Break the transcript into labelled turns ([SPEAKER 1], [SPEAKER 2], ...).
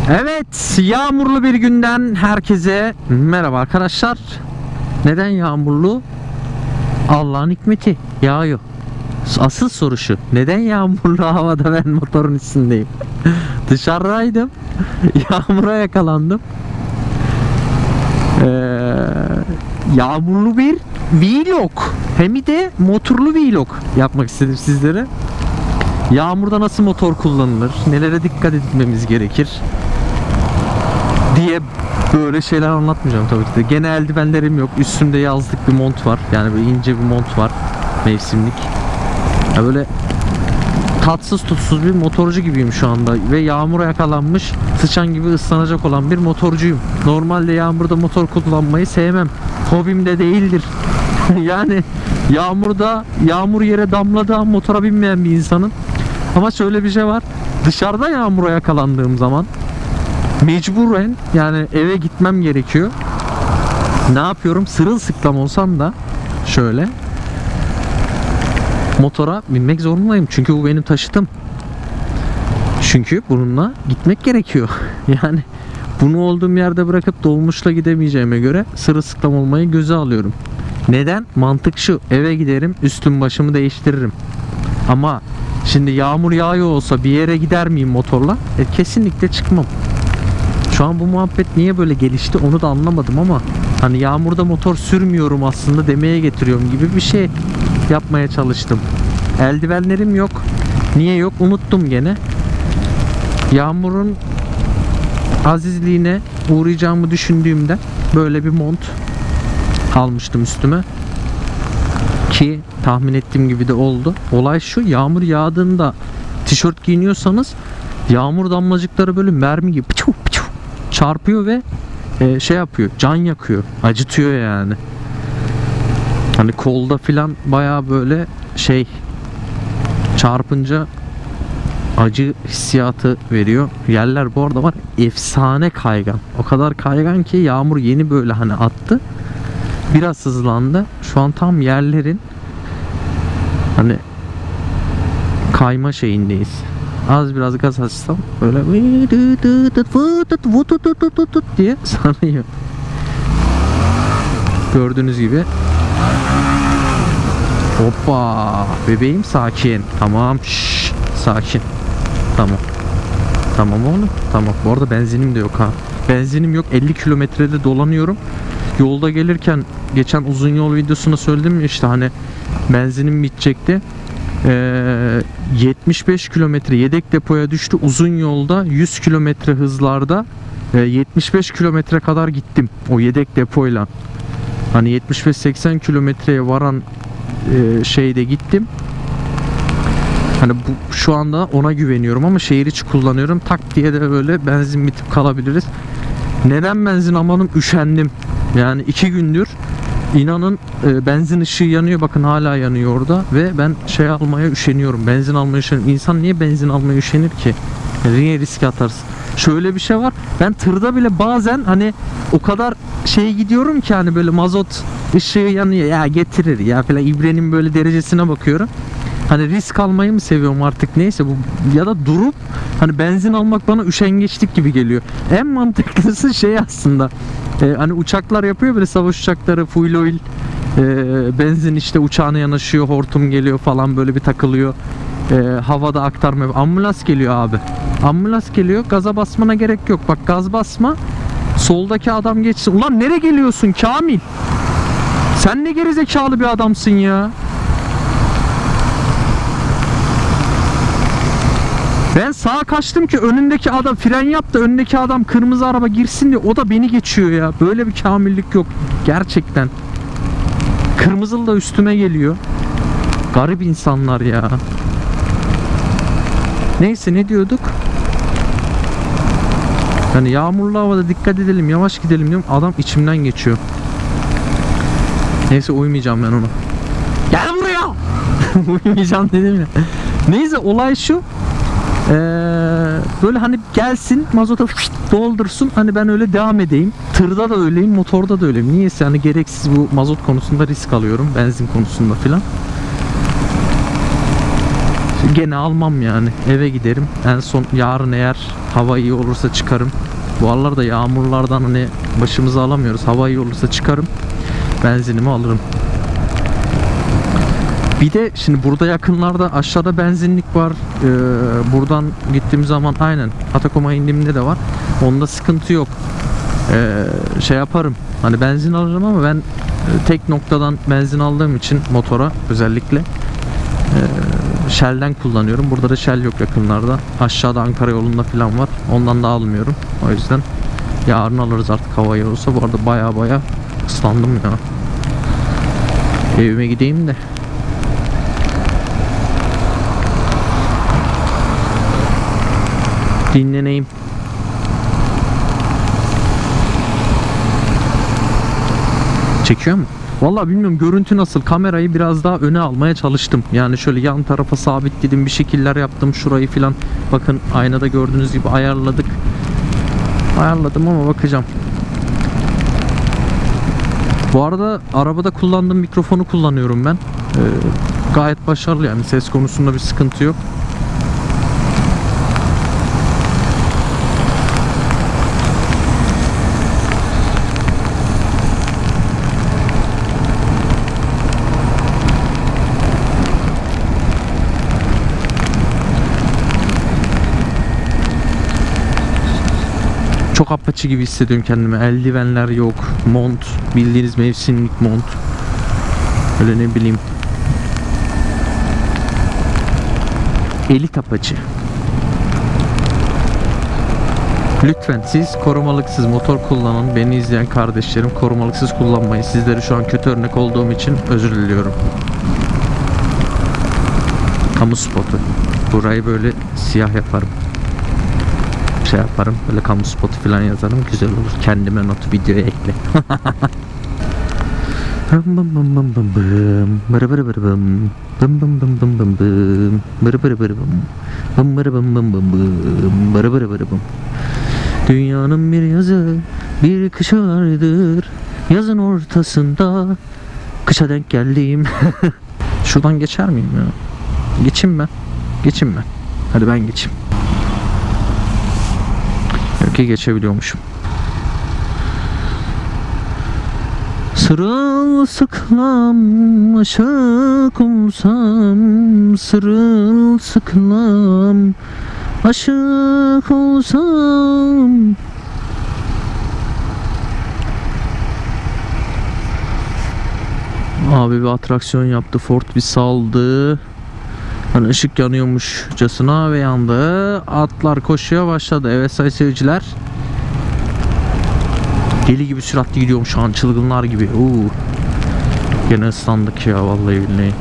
[SPEAKER 1] Evet, yağmurlu bir günden herkese merhaba arkadaşlar. Neden yağmurlu? Allah'ın hikmeti, yağıyor. Asıl soru şu: neden yağmurlu havada ben motorun üstündeyim? Dışarıdaydım, yağmura yakalandım. Yağmurlu bir vlog, hem de motorlu vlog yapmak istedim sizlere. Yağmurda nasıl motor kullanılır, nelere dikkat etmemiz gerekir diye böyle şeyler anlatmayacağım tabii ki de. Gene eldivenlerim yok. Üstümde yazlık bir mont var. Yani böyle ince bir mont var. Mevsimlik. Ya böyle tatsız tutsuz bir motorcu gibiyim şu anda. Ve yağmura yakalanmış, sıçan gibi ıslanacak olan bir motorcuyum. Normalde yağmurda motor kullanmayı sevmem. Hobim de değildir. Yani yağmur yere damladığı an motora binmeyen bir insanım. Ama şöyle bir şey var. Dışarıda yağmura yakalandığım zaman mecburen yani eve gitmem gerekiyor. Ne yapıyorum? Sırılsıklam olsam da şöyle motora binmek zorundayım. Çünkü bu benim taşıtım. Çünkü bununla gitmek gerekiyor. Yani bunu olduğum yerde bırakıp dolmuşla gidemeyeceğime göre sırılsıklam olmayı göze alıyorum. Neden? Mantık şu: eve giderim, üstüm başımı değiştiririm. Ama şimdi yağmur yağıyor olsa bir yere gider miyim motorla? Kesinlikle çıkmam. Şu an bu muhabbet niye böyle gelişti onu da anlamadım ama hani yağmurda motor sürmüyorum aslında demeye getiriyorum gibi bir şey yapmaya çalıştım. Eldivenlerim yok. Niye yok? Unuttum gene. Yağmurun azizliğine uğrayacağımı düşündüğümde böyle bir mont almıştım üstüme. Ki tahmin ettiğim gibi de oldu. Olay şu: yağmur yağdığında tişört giyiniyorsanız yağmur damlacıkları böyle mermi gibi pıçu pıçu çarpıyor ve şey yapıyor, can yakıyor, acıtıyor yani. Hani kolda filan bayağı böyle şey çarpınca acı hissiyatı veriyor. Yerler bu arada var efsane kaygan. O kadar kaygan ki yağmur yeni böyle hani attı. Biraz hızlandı. Şu an tam yerlerin hani kayma şeyindeyiz. Az biraz gaz açsam böyle diye sanıyor. Gördüğünüz gibi. Hoppa bebeğim, sakin. Tamam, şşş, sakin. Tamam. Tamam oğlum. Tamam. Bu arada benzinim de yok ha. Benzinim yok. 50 kilometrede dolanıyorum. Yolda gelirken geçen uzun yol videosunda söyledim ya işte hani benzinim bitecekti. 75 kilometre yedek depoya düştü. Uzun yolda 100 kilometre hızlarda 75 kilometre kadar gittim o yedek depoyla. Hani 75-80 kilometreye varan şeyde gittim. Hani bu şu anda ona güveniyorum ama şehir içi kullanıyorum. Tak diye de böyle benzin bitip kalabiliriz. Neden benzin amanım? Üşendim. Yani 2 gündür inanın benzin ışığı yanıyor, bakın hala yanıyor orada ve ben şey almaya üşeniyorum, benzin almaya üşeniyorum. İnsan niye benzin almaya üşenir ki? Niye riske atarsın? Şöyle bir şey var, ben tırda bile bazen hani o kadar şey gidiyorum ki hani böyle mazot ışığı yanıyor ya getirir ya falan, ibrenin böyle derecesine bakıyorum. Hani risk almayı mı seviyorum artık neyse bu, ya da durup hani benzin almak bana üşengeçlik gibi geliyor. En mantıklısı şey aslında hani uçaklar yapıyor böyle, savaş uçakları full oil benzin işte uçağına yanaşıyor, hortum geliyor falan, böyle bir takılıyor. Havada aktarma, ambulans geliyor abi, ambulans geliyor, gaza basmana gerek yok, bak gaz basma, soldaki adam geçsin. Ulan nereye geliyorsun Kamil, sen ne gerizekalı bir adamsın ya. Ben sağa kaçtım ki önündeki adam fren yaptı, önündeki adam kırmızı araba girsin diye, o da beni geçiyor ya. Böyle bir kamillik yok gerçekten. Kırmızılı da üstüme geliyor. Garip insanlar ya. Neyse, ne diyorduk? Yani yağmurlu havada dikkat edelim, yavaş gidelim diyorum. Adam içimden geçiyor. Neyse, uymayacağım ben ona. Gel buraya. Uymayacağım dedim ya. Neyse, olay şu. Böyle hani gelsin mazota doldursun, hani ben öyle devam edeyim. Tırda da öyleyim, motorda da öyleyim. Niyeyse hani gereksiz bu mazot konusunda risk alıyorum, benzin konusunda filan. Gene almam yani. Eve giderim. En son yarın eğer hava iyi olursa çıkarım. Bu aralarda yağmurlardan hani başımızı alamıyoruz. Hava iyi olursa çıkarım. Benzinimi alırım. Bir de şimdi burada yakınlarda aşağıda benzinlik var. Buradan gittiğim zaman aynen Atakum'a indiğimde de var. Onda sıkıntı yok. Şey yaparım. Hani benzin alırım ama ben tek noktadan benzin aldığım için motora özellikle Shell'den kullanıyorum. Burada da Shell yok yakınlarda. Aşağıda Ankara yolunda falan var. Ondan da almıyorum. O yüzden yarın alırız artık hava iyi olursa. Bu arada baya ıslandım ya. Evime gideyim de. Dinleneyim. Çekiyor mu? Vallahi bilmiyorum görüntü nasıl. Kamerayı biraz daha öne almaya çalıştım. Yani şöyle yan tarafa sabitledim, bir şekiller yaptım şurayı filan. Bakın aynada gördüğünüz gibi ayarladık. Ayarladım ama bakacağım. Bu arada arabada kullandığım mikrofonu kullanıyorum ben. Gayet başarılı yani ses konusunda bir sıkıntı yok. Çok apaçı gibi hissediyorum kendimi. Eldivenler yok. Mont. Bildiğiniz mevsimlik mont. Öyle ne bileyim. Elit apaçı. Lütfen siz korumalıksız motor kullanın. Beni izleyen kardeşlerim korumalıksız kullanmayın. Sizlere şu an kötü örnek olduğum için özür diliyorum. Kamu spotu. Burayı böyle siyah yaparım. Şey yaparım böyle kamu spotu falan yazarım, güzel olur. Kendime notu videoya ekle. Dünyanın bir yazı bir kış vardır, yazın ortasında kışa denk geldim. Şuradan geçer miyim ya? Geçeyim ben. Geçeyim ben. Hadi ben geçeyim. Ki geçebiliyormuşum. Sırılsıklam aşık olsam, sırılsıklam aşık olsam. Abi bir atraksiyon yaptı. Ford bir saldı. Hani ışık yanıyormuşçasına ve yandı. Atlar koşuya başladı. Evet sayın seyirciler. Deli gibi süratli gidiyorum şu an. Çılgınlar gibi. Gene ıslandık ya vallahi billahi.